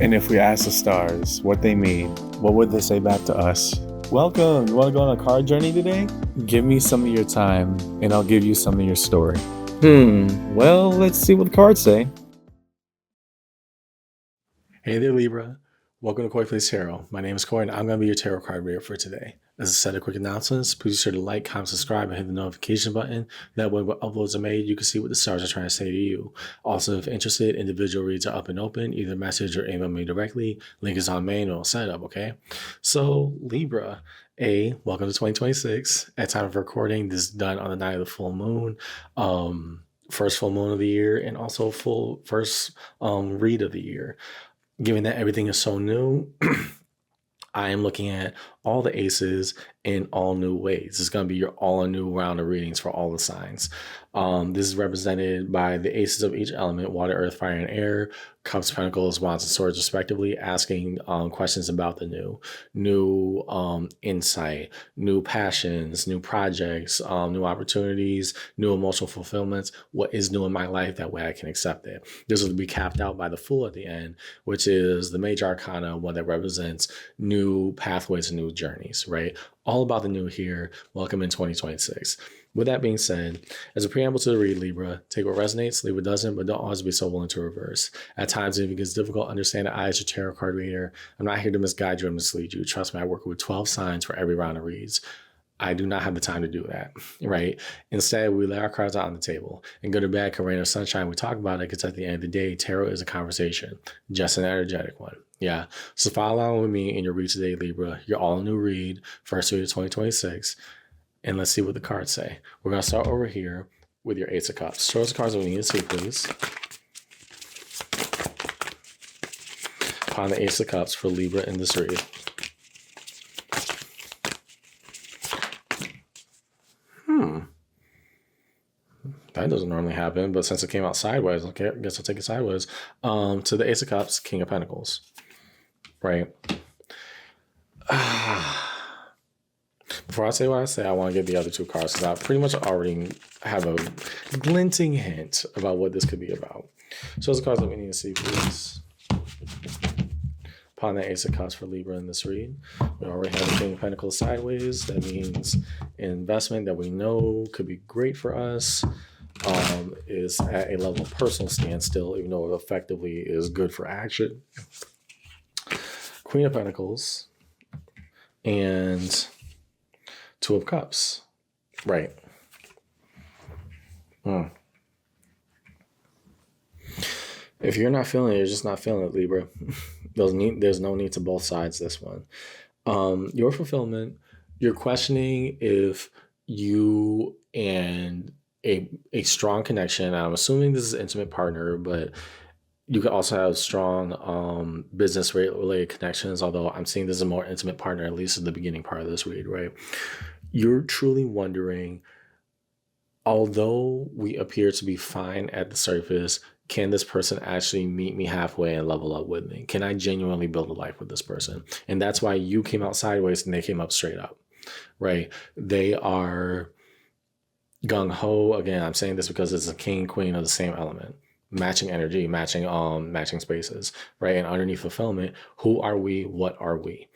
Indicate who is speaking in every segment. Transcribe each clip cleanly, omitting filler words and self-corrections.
Speaker 1: And if we ask the stars what they mean, what would they say back to us? Welcome. You want to go on a card journey today? Give me some of your time, and I'll give you some of your story. Well, let's see what the cards say. Hey there, Libra. Welcome to Koi Place Tarot. My name is Koi, and I'm going to be your tarot card reader for today. As a set of quick announcements, please be sure to like, comment, subscribe, and hit the notification button. That way, when uploads are made, you can see what the stars are trying to say to you. Also, if interested, individual reads are up and open. Either message or email me directly. Link is on main or setup, okay? So, Libra, welcome to 2026. At time of recording, this is done on the night of the full moon. First full moon of the year, and also first read of the year. Given that everything is so new, I am looking at all the aces in all new ways. It's going to be your all new round of readings for all the signs. This is represented by the aces of each element: water, earth, fire, and air, cups, pentacles, wands, and swords, respectively, asking questions about the new insight, new passions, new projects, new opportunities, new emotional fulfillments. What is new in my life? That way I can accept it. This will be capped out by the Fool at the end, which is the major arcana, one that represents new pathways and new journeys, right? All about the new here. Welcome in 2026. With that being said, as a preamble to the read, Libra, take what resonates, leave what doesn't, but don't always be so willing to reverse. At times, if it gets difficult to understand that I, as your tarot card reader, I'm not here to misguide you or mislead you. Trust me, I work with 12 signs for every round of reads. I do not have the time to do that, right? Instead, we lay our cards out on the table, and good or bad, can rain or sunshine. We talk about it because at the end of the day, tarot is a conversation, just an energetic one. Yeah. So follow along with me in your read today, Libra. Your all new read, first read of 2026. And let's see what the cards say. We're going to start over here with your Ace of Cups. Show us the cards that we need to see, please. Upon the Ace of Cups for Libra in this read. That doesn't normally happen, but since it came out sideways, okay, I guess I'll take it sideways. To the Ace of Cups, King of Pentacles. Right? Before I say what I say, I want to get the other two cards because I pretty much already have a glinting hint about what this could be about. So those cards that we need to see, please. Upon the Ace of Cups for Libra in this read, we already have the King of Pentacles sideways. That means an investment that we know could be great for us is at a level of personal standstill, even though it effectively is good for action. Queen of Pentacles and Two of Cups. Right. If you're not feeling it, you're just not feeling it, Libra. There's no need to both sides this one. Your fulfillment, you're questioning if you and a strong connection, I'm assuming this is an intimate partner, but you could also have strong business related connections, although I'm seeing this is a more intimate partner, at least in the beginning part of this read, right? You're truly wondering, although we appear to be fine at the surface, can this person actually meet me halfway and level up with me? Can I genuinely build a life with this person? And that's why you came out sideways and they came up straight up, right? They are gung-ho. Again, I'm saying this because it's a king, queen of the same element. Matching energy, matching spaces, right? And underneath fulfillment, who are we? What are we?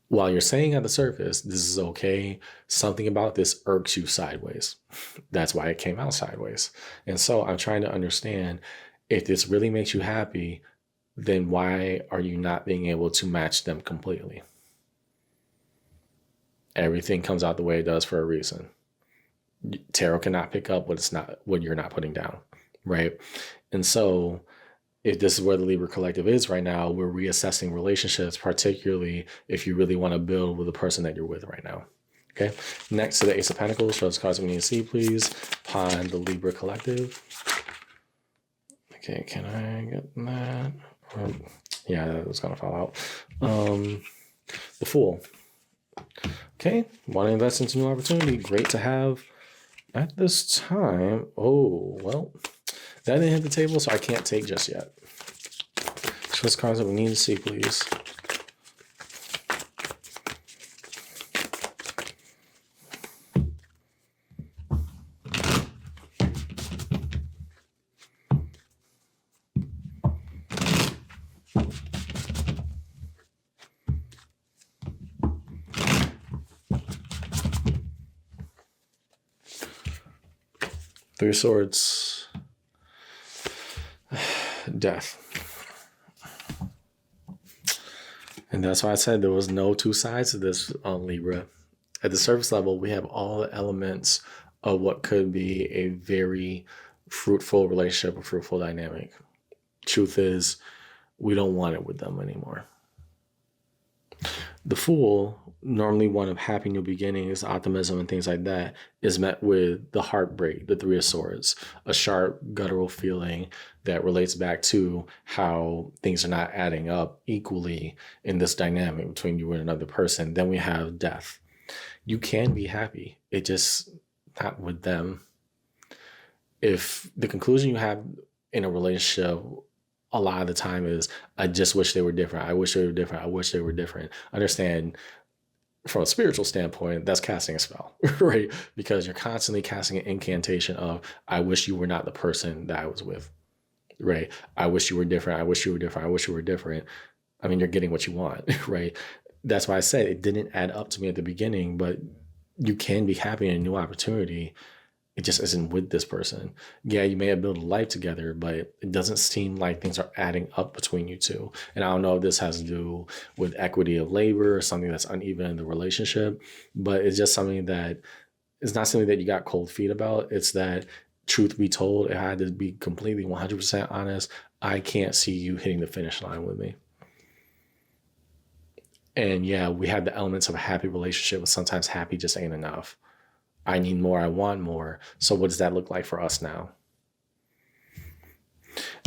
Speaker 1: While you're saying at the surface, this is okay, something about this irks you sideways. That's why it came out sideways. And so I'm trying to understand, if this really makes you happy, then why are you not being able to match them completely? Everything comes out the way it does for a reason. Tarot cannot pick up what you're not putting down, right? And so if this is where the Libra Collective is right now, we're reassessing relationships, particularly if you really want to build with the person that you're with right now. Okay. Next to the Ace of Pentacles, show us cards we need to see, please. Upon the Libra Collective. Okay, can I get that? Yeah, that was gonna fall out. The Fool. Okay, want to invest into new opportunity. Great to have at this time. Oh, well, that didn't hit the table, so I can't take just yet. Show us cards that we need to see, please. Three of Swords, Death. And that's why I said there was no two sides to this on Libra. At the surface level, we have all the elements of what could be a very fruitful relationship, a fruitful dynamic. Truth is, we don't want it with them anymore. The Fool, normally one of happy new beginnings, optimism, and things like that, is met with the heartbreak, the Three of Swords, a sharp, guttural feeling that relates back to how things are not adding up equally in this dynamic between you and another person. Then we have Death. You can be happy. It just not with them. If the conclusion you have in a relationship a lot of the time is, I just wish they were different. I wish they were different. I wish they were different. Understand, from a spiritual standpoint, that's casting a spell, right? Because you're constantly casting an incantation of, I wish you were not the person that I was with, right? I wish you were different. I wish you were different. I wish you were different. I mean, you're getting what you want, right? That's why I said it didn't add up to me at the beginning, but you can be happy in a new opportunity. It just isn't with this person. Yeah, you may have built a life together, but it doesn't seem like things are adding up between you two. And I don't know if this has to do with equity of labor or something that's uneven in the relationship, but it's just something that it's not something that you got cold feet about. It's that, truth be told, it had to be completely 100% honest. I can't see you hitting the finish line with me. And yeah, we have the elements of a happy relationship, but sometimes happy just ain't enough. I need more. I want more. So what does that look like for us now?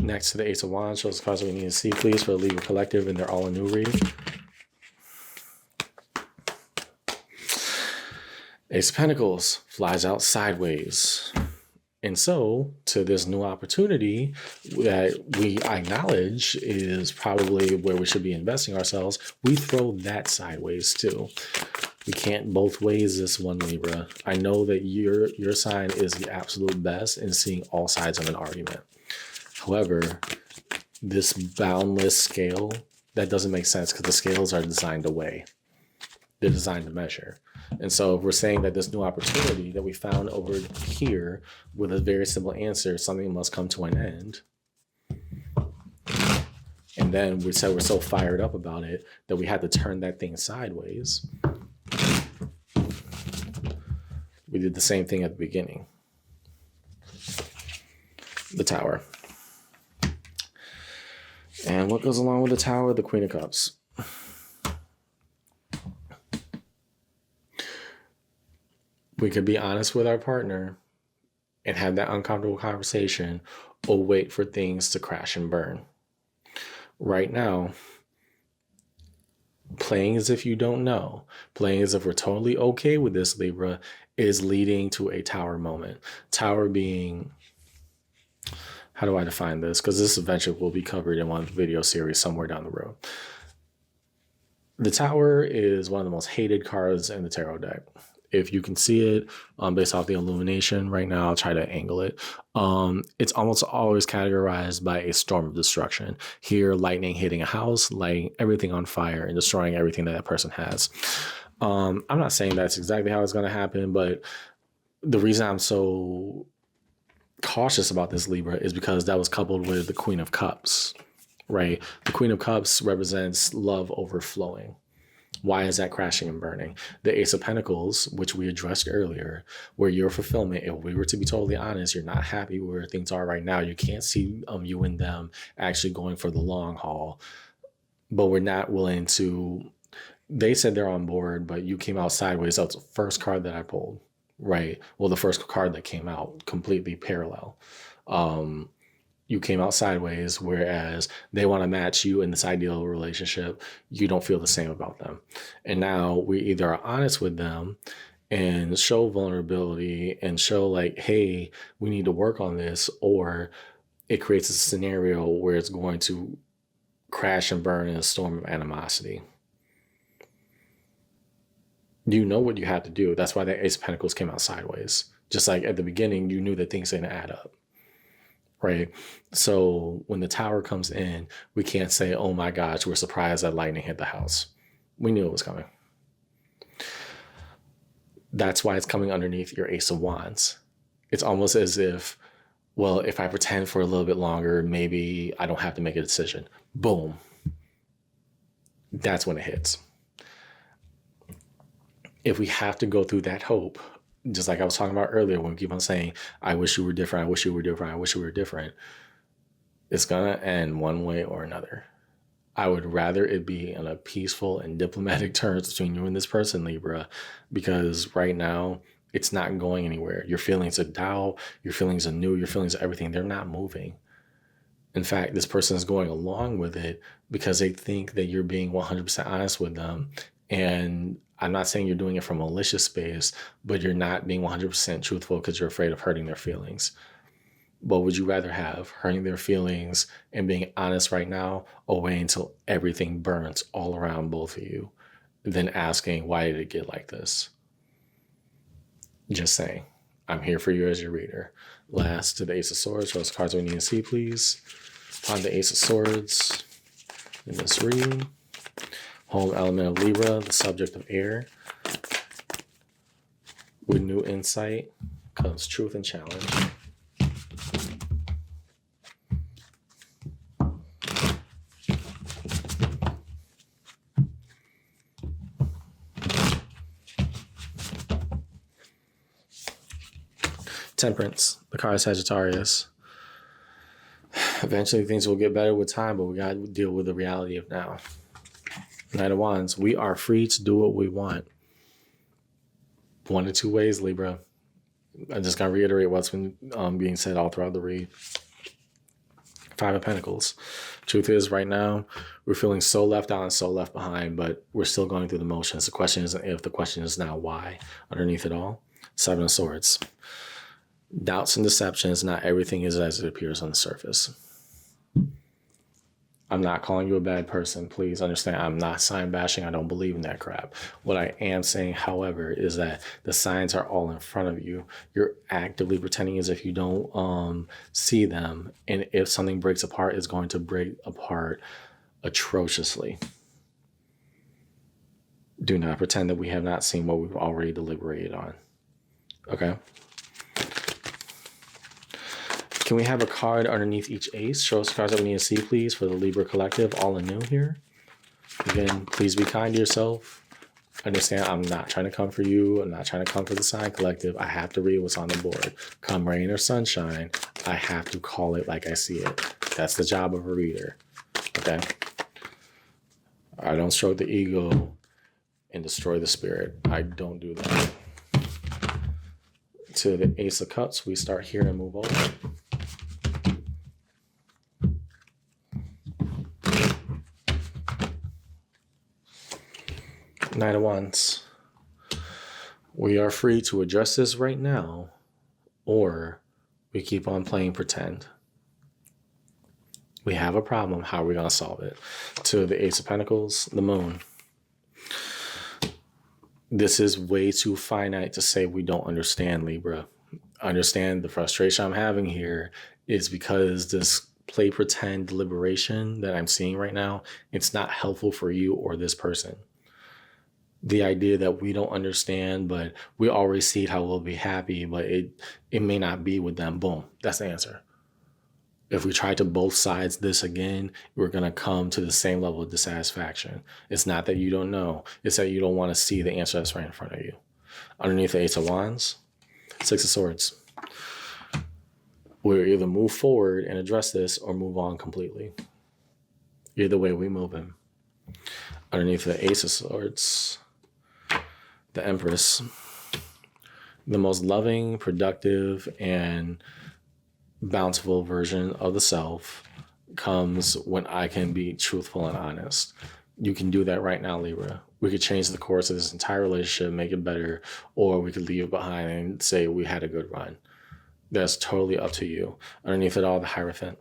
Speaker 1: Next to the Ace of Wands, shows the cards we need to see, please, for the Libra Collective, and they're all a new read. Ace of Pentacles flies out sideways. And so, to this new opportunity that we acknowledge is probably where we should be investing ourselves, we throw that sideways too. We can't both ways this one, Libra. I know that your sign is the absolute best in seeing all sides of an argument. However, this boundless scale, that doesn't make sense because the scales are designed to weigh. They're designed to measure. And so if we're saying that this new opportunity that we found over here with a very simple answer, something must come to an end. And then we said we're so fired up about it that we had to turn that thing sideways. We did the same thing at the beginning. The Tower. And what goes along with the Tower? The Queen of Cups. We could be honest with our partner and have that uncomfortable conversation, or wait for things to crash and burn. Right now, playing as if you don't know, playing as if we're totally okay with this, Libra, is leading to a Tower moment. Tower being, how do I define this? Because this eventually will be covered in one video series somewhere down the road. The Tower is one of the most hated cards in the tarot deck. If you can see it based off the illumination right now, I'll try to angle it. It's almost always categorized by a storm of destruction. Here, lightning hitting a house, lighting everything on fire and destroying everything that person has. I'm not saying that's exactly how it's going to happen, but the reason I'm so cautious about this, Libra, is because that was coupled with the Queen of Cups, right? The Queen of Cups represents love overflowing. Why is that crashing and burning? The Ace of Pentacles, which we addressed earlier, where your fulfillment, if we were to be totally honest, you're not happy where things are right now. You can't see you and them actually going for the long haul, but we're not willing to. They said they're on board, but you came out sideways. That's the first card that I pulled, right? Well, the first card that came out completely parallel. You came out sideways, whereas they want to match you in this ideal relationship. You don't feel the same about them. And now we either are honest with them and show vulnerability and show like, hey, we need to work on this, or it creates a scenario where it's going to crash and burn in a storm of animosity. You know what you have to do. That's why the Ace of Pentacles came out sideways. Just like at the beginning, you knew that things didn't add up. right? So when the tower comes in, we can't say, oh my gosh, we're surprised that lightning hit the house. We knew it was coming. That's why it's coming underneath your Ace of Wands. It's almost as if, well, if I pretend for a little bit longer, maybe I don't have to make a decision. Boom. That's when it hits. If we have to go through that hope, just like I was talking about earlier, when we keep on saying, I wish you were different, I wish you were different, I wish you were different, it's going to end one way or another. I would rather it be on a peaceful and diplomatic terms between you and this person, Libra, because right now it's not going anywhere. Your feelings of doubt, your feelings of new, your feelings of everything, they're not moving. In fact, this person is going along with it because they think that you're being 100% honest with them. And I'm not saying you're doing it from a malicious space, but you're not being 100% truthful because you're afraid of hurting their feelings. What would you rather have, hurting their feelings and being honest right now, or wait until everything burns all around both of you, than asking, why did it get like this? Just saying. I'm here for you as your reader. Last to the Ace of Swords. Those cards we need to see, please. On the Ace of Swords in this reading. Home element of Libra, the subject of air. With new insight comes truth and challenge. Temperance, the card Sagittarius. Eventually things will get better with time, but we got to deal with the reality of now. Knight of Wands, we are free to do what we want. One of two ways, Libra. I'm just going to reiterate what's been being said all throughout the read. Five of Pentacles. Truth is, right now, we're feeling so left out and so left behind, but we're still going through the motions. The question isn't if, the question is now why underneath it all. Seven of Swords. Doubts and deceptions, not everything is as it appears on the surface. I'm not calling you a bad person. Please understand, I'm not sign bashing. I don't believe in that crap. What I am saying, however, is that the signs are all in front of you. You're actively pretending as if you don't see them. And if something breaks apart, it's going to break apart atrociously. Do not pretend that we have not seen what we've already deliberated on. Okay? Can we have a card underneath each ace? Show us cards that we need to see, please, for the Libra Collective, all anew here. Again, please be kind to yourself. Understand, I'm not trying to come for you. I'm not trying to come for the sign collective. I have to read what's on the board. Come rain or sunshine, I have to call it like I see it. That's the job of a reader. Okay? I don't stroke the ego and destroy the spirit. I don't do that. To the Ace of Cups, we start here and move over. Knight of Wands. We are free to address this right now, or we keep on playing pretend. We have a problem. How are we going to solve it? To the Ace of Pentacles, the Moon. This is way too finite to say we don't understand, Libra. Understand the frustration I'm having here is because this play pretend deliberation that I'm seeing right now, it's not helpful for you or this person. The idea that we don't understand, but we already see how we'll be happy, but it may not be with them. Boom. That's the answer. If we try to both sides this again, we're going to come to the same level of dissatisfaction. It's not that you don't know. It's that you don't want to see the answer that's right in front of you. Underneath the Ace of Wands, Six of Swords. We'll either move forward and address this or move on completely. Either way, we move in. Underneath the Ace of Swords, the Empress. The most loving, productive, and bountiful version of the self comes when I can be truthful and honest. You can do that right now, Libra. We could change the course of this entire relationship, make it better, or we could leave it behind and say we had a good run. That's totally up to you. Underneath it all, the Hierophant.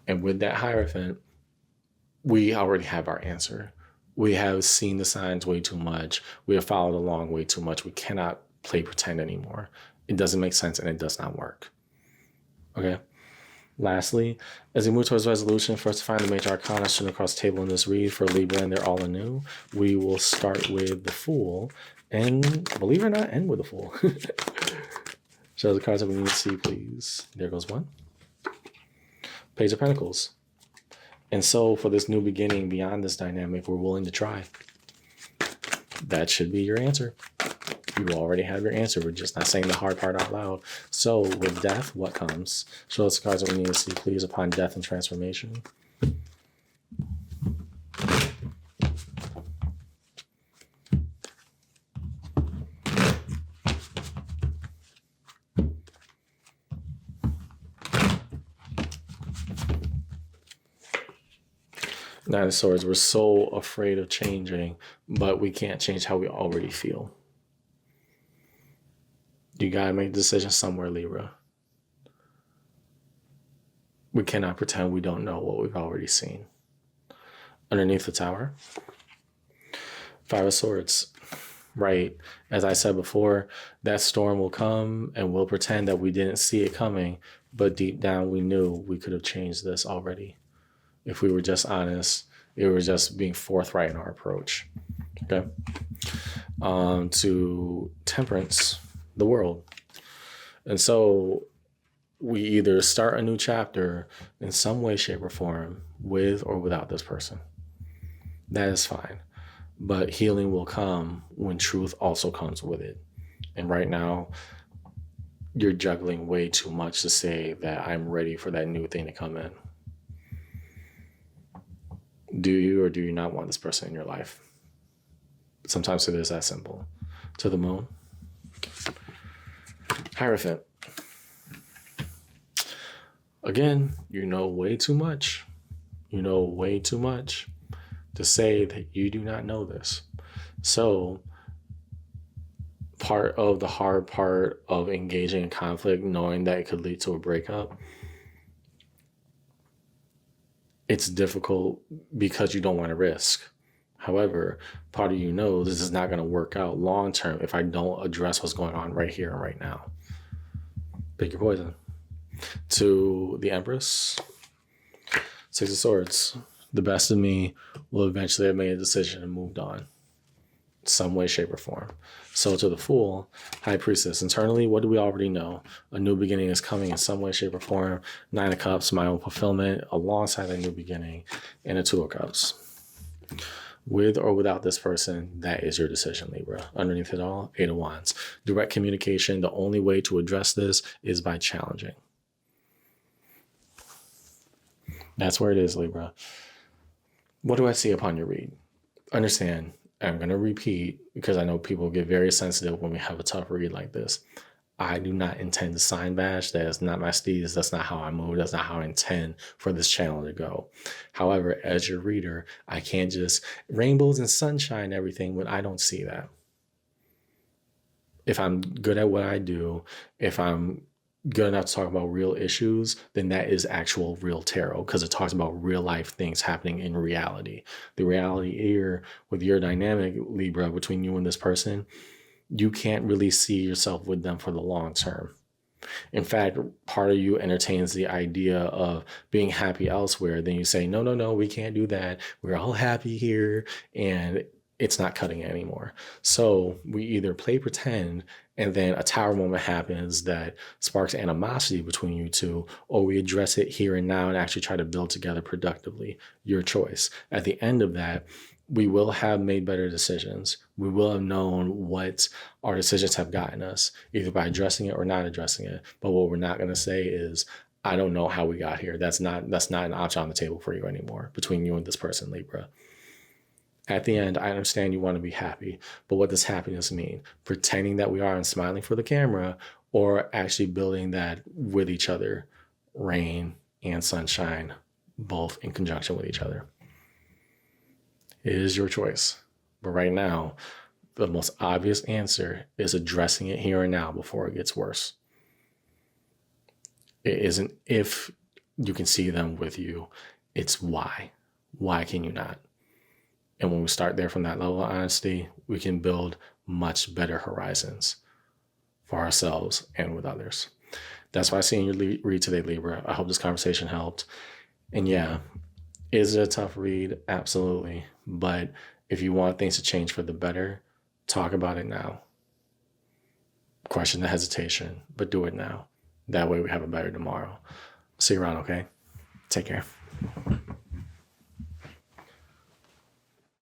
Speaker 1: And with that Hierophant, we already have our answer. We have seen the signs way too much. We have followed along way too much. We cannot play pretend anymore. It doesn't make sense and it does not work. Okay. Lastly, as we move towards resolution, for us to find the major arcana shown across the table in this read for Libra and they're all anew, we will start with the Fool and, believe it or not, end with the Fool. Show the cards that we need to see, please. There goes one. Page of Pentacles. And so for this new beginning, beyond this dynamic, we're willing to try. That should be your answer. You already have your answer. We're just not saying the hard part out loud. So with death, what comes? Show us the cards that we need to see, please, upon death and transformation. Nine of Swords. We're so afraid of changing, but we can't change how we already feel. You got to make a decision somewhere, Libra. We cannot pretend we don't know what we've already seen. Underneath the Tower, Five of Swords. Right. As I said before, that storm will come and we'll pretend that we didn't see it coming, but deep down we knew we could have changed this already. If we were just honest, it was just being forthright in our approach. Okay. To Temperance, the World. And so we either start a new chapter in some way, shape, or form with or without this person. That is fine. But healing will come when truth also comes with it. And right now, you're juggling way too much to say that I'm ready for that new thing to come in. Do you or do you not want this person in your life? Sometimes it is that simple. To the Moon. Hierophant. Again, you know way too much. You know way too much to say that you do not know this. So part of the hard part of engaging in conflict, knowing that it could lead to a breakup, it's difficult because you don't want to risk. However, part of you knows this is not going to work out long term if I don't address what's going on right here and right now. Pick your poison. To the Empress, Six of Swords. The best of me will eventually have made a decision and moved on. Some way, shape, or form. So to the Fool, High Priestess. Internally, what do we already know? A new beginning is coming in some way, shape, or form. Nine of Cups, my own fulfillment, alongside a new beginning, and a Two of Cups. With or without this person, that is your decision, Libra. Underneath it all, Eight of Wands. Direct communication, the only way to address this is by challenging. That's where it is, Libra. What do I see upon your read? Understand, I'm going to repeat because I know people get very sensitive when we have a tough read like this. I do not intend to sign bash. That is not my steez. That's not how I move. That's not how I intend for this channel to go. However, as your reader, I can't just rainbows and sunshine everything when I don't see that. If I'm good at what I do, if I'm good enough to talk about real issues, then that is actual real tarot because it talks about real life things happening in reality. The reality here with your dynamic, Libra, between you and this person, you can't really see yourself with them for the long term. In fact, part of you entertains the idea of being happy elsewhere. Then you say, no, we can't do that. We're all happy here. And it's not cutting it anymore. So we either play pretend and then a tower moment happens that sparks animosity between you two, or we address it here and now and actually try to build together productively. Your choice. At the end of that, we will have made better decisions. We will have known what our decisions have gotten us, either by addressing it or not addressing it. But what we're not going to say is, I don't know how we got here. That's not an option on the table for you anymore between you and this person, Libra. At the end, I understand you want to be happy, but what does happiness mean? Pretending that we are and smiling for the camera, or actually building that with each other, rain and sunshine, both in conjunction with each other. It is your choice. But right now, the most obvious answer is addressing it here and now before it gets worse. It isn't if you can see them with you, it's why. Why can you not? And when we start there from that level of honesty, we can build much better horizons for ourselves and with others. That's why I see in your read today, Libra. I hope this conversation helped. And yeah, is it a tough read? Absolutely. But if you want things to change for the better, talk about it now. Question the hesitation, but do it now. That way we have a better tomorrow. See you around, okay? Take care.